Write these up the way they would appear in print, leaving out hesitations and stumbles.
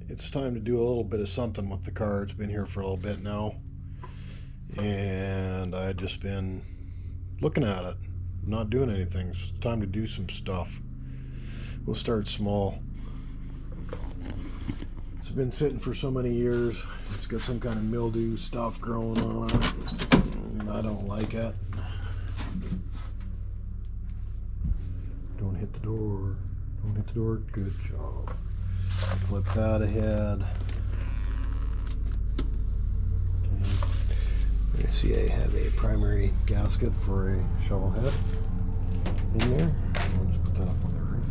it's time to do a little bit of something with the car. It's been here for a little bit now, and I just been looking at it, not doing anything. So it's time to do some stuff. We'll start small. It's been sitting for so many years. It's got some kind of mildew stuff growing on it, and I don't like it. Don't hit the door. Don't hit the door. Good job. Flip that ahead. Okay. You see I have a primary gasket for a shovel head in there. I'll just put that up on the roof.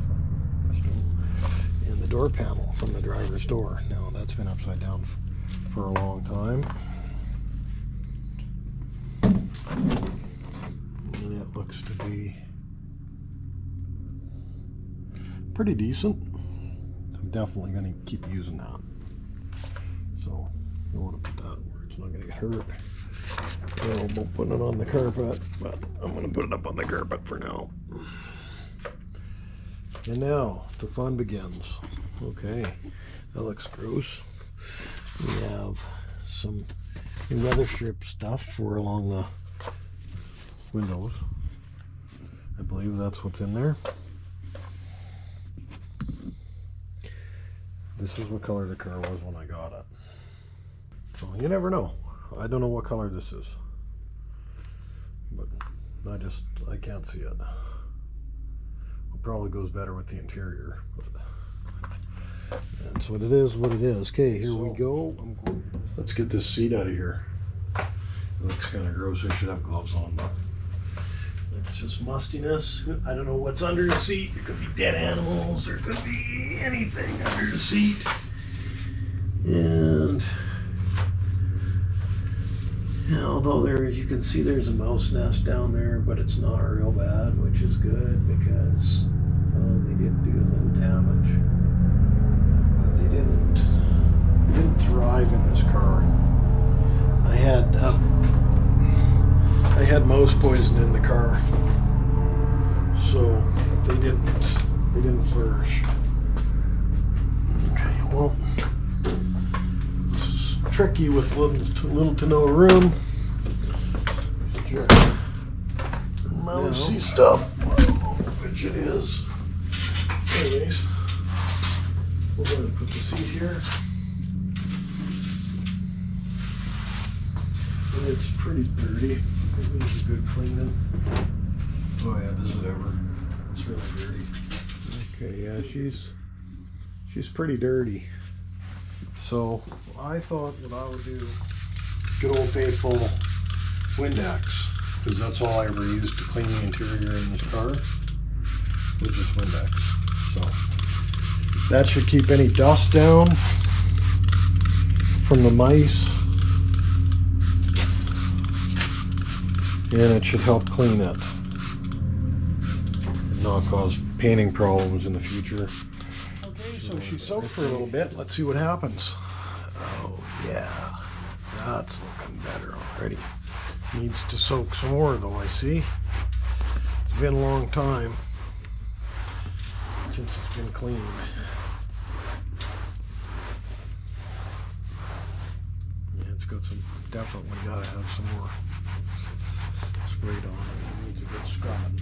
And the door panel from the driver's door. Now that's been upside down for a long time. And it looks to be pretty decent. I'm definitely going to keep using that. So you want to put that where it's not going to get hurt. I won't put it on the carpet, but I'm going to put it up on the carpet for now. And now the fun begins. Okay, that looks gross. We have some weather strip stuff for along the windows. I believe that's what's in there. This is what color the car was when I got it. So you never know. I don't know what color this is, but I can't see it. It probably goes better with the interior, but that's what it is. Okay, here we go. Let's get this seat out of here. It looks kind of gross. I should have gloves on, but it's just mustiness. I don't know what's under the seat. There could be dead animals. There could be anything under the seat. And yeah, although you can see there's a mouse nest down there, but it's not real bad, which is good because they did do a little damage. But they didn't thrive in this car. I had mouse poison in the car, so they didn't flourish. Okay, well, this is tricky with little to no room. Sure. Mousy stuff, which it is. Anyways, we're going to put the seat here. And it's pretty dirty. It needs a good cleaning. Oh yeah, does it ever? It's really dirty. Okay, yeah, she's pretty dirty. So I thought what I would do, good old faithful Windex, because that's all I ever used to clean the interior in this car, was just Windex. So that should keep any dust down from the mice. And it should help clean it and not cause painting problems in the future. Okay, so she soaked for a little bit. Let's see what happens. Oh yeah, that's looking better already. Needs to soak some more though, I see. It's been a long time since it's been cleaned. Yeah, it's got some, definitely gotta have some more sprayed on it. It needs a good scrubbing.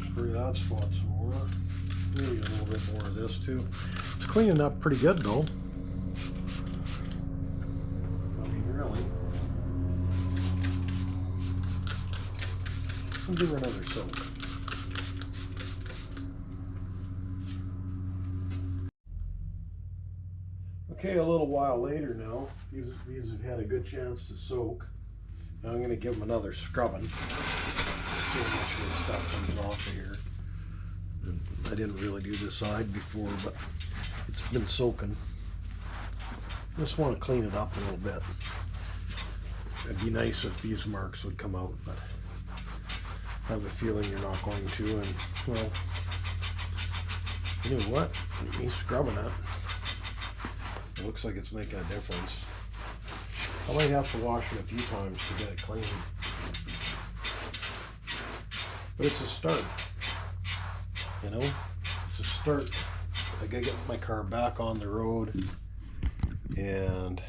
Spray that spot some more. Maybe a little bit more of this too. It's cleaning up pretty good though. I mean, really. I'll give her another soak. Okay, a little while later now. These have had a good chance to soak. Now I'm going to give them another scrubbing. so much of the stuff comes off of here. And I didn't really do this side before, but it's been soaking. Just want to clean it up a little bit. It'd be nice if these marks would come out, but I have a feeling you're not going to. And well, you know what? Me scrubbing it. It looks like it's making a difference. I might have to wash it a few times to get it clean. But it's a start. You know? It's a start. I gotta get my car back on the road. And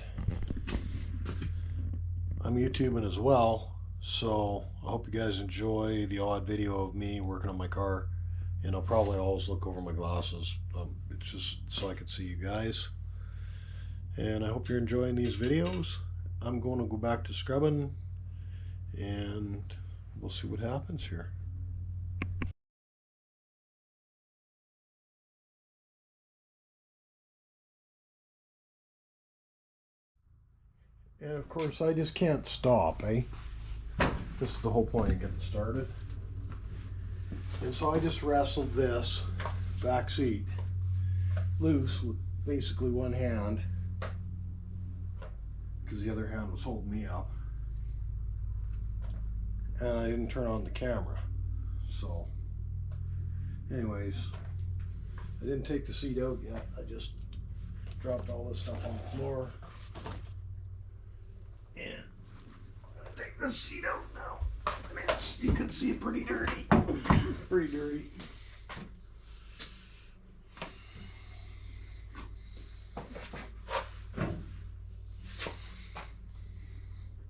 I'm YouTubing as well. So I hope you guys enjoy the odd video of me working on my car. And I'll probably always look over my glasses. It's just so I can see you guys. And I hope you're enjoying these videos. I'm going to go back to scrubbing and we'll see what happens here. And of course I just can't stop, eh? This is the whole point of getting started. And so I just wrestled this back seat loose with basically one hand, because the other hand was holding me up, and I didn't turn on the camera. So anyways, I didn't take the seat out yet. I just dropped all this stuff on the floor, and I'm gonna take this seat out now. I mean, you can see it pretty dirty. Pretty dirty.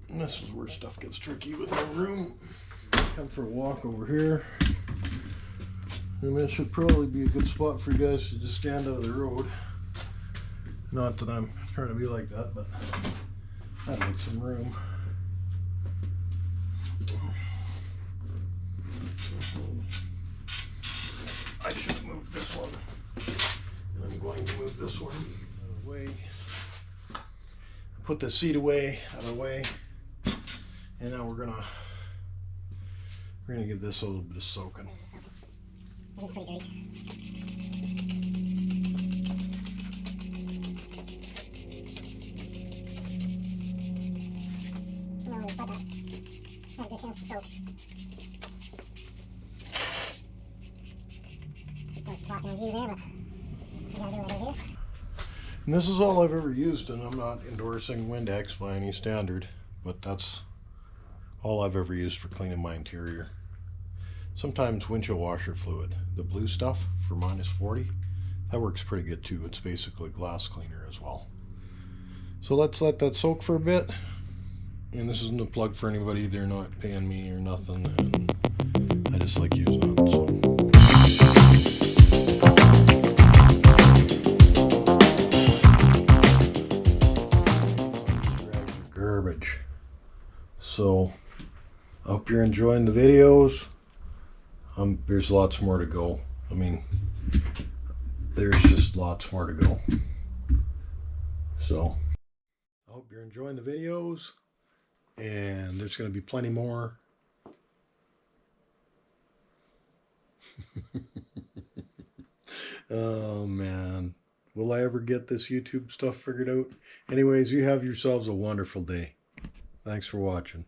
And this is where stuff gets tricky with no room. Come for a walk over here. And that should probably be a good spot for you guys to just stand out of the road. Not that I'm trying to be like that, but that makes some room. I should have moved this one. And I'm going to move this one out of the way. Put the seat away, out of the way. And now we're gonna give this a little bit of soaking. It's pretty dirty. No, it's not that. Not a good chance to soak. Blocking the view there, but we gotta do it over here. And this is all I've ever used, and I'm not endorsing Windex by any standard, but that's all I've ever used for cleaning my interior. Sometimes windshield washer fluid, the blue stuff for -40, that works pretty good too. It's basically glass cleaner as well. So let's let that soak for a bit. And this isn't a plug for anybody, they're not paying me or nothing, and I just like using it. So. Garbage. So I hope you're enjoying the videos. There's lots more to go. I mean, there's just lots more to go. So I hope you're enjoying the videos, and there's going to be plenty more. Oh man, will I ever get this YouTube stuff figured out? Anyways, you have yourselves a wonderful day. Thanks for watching.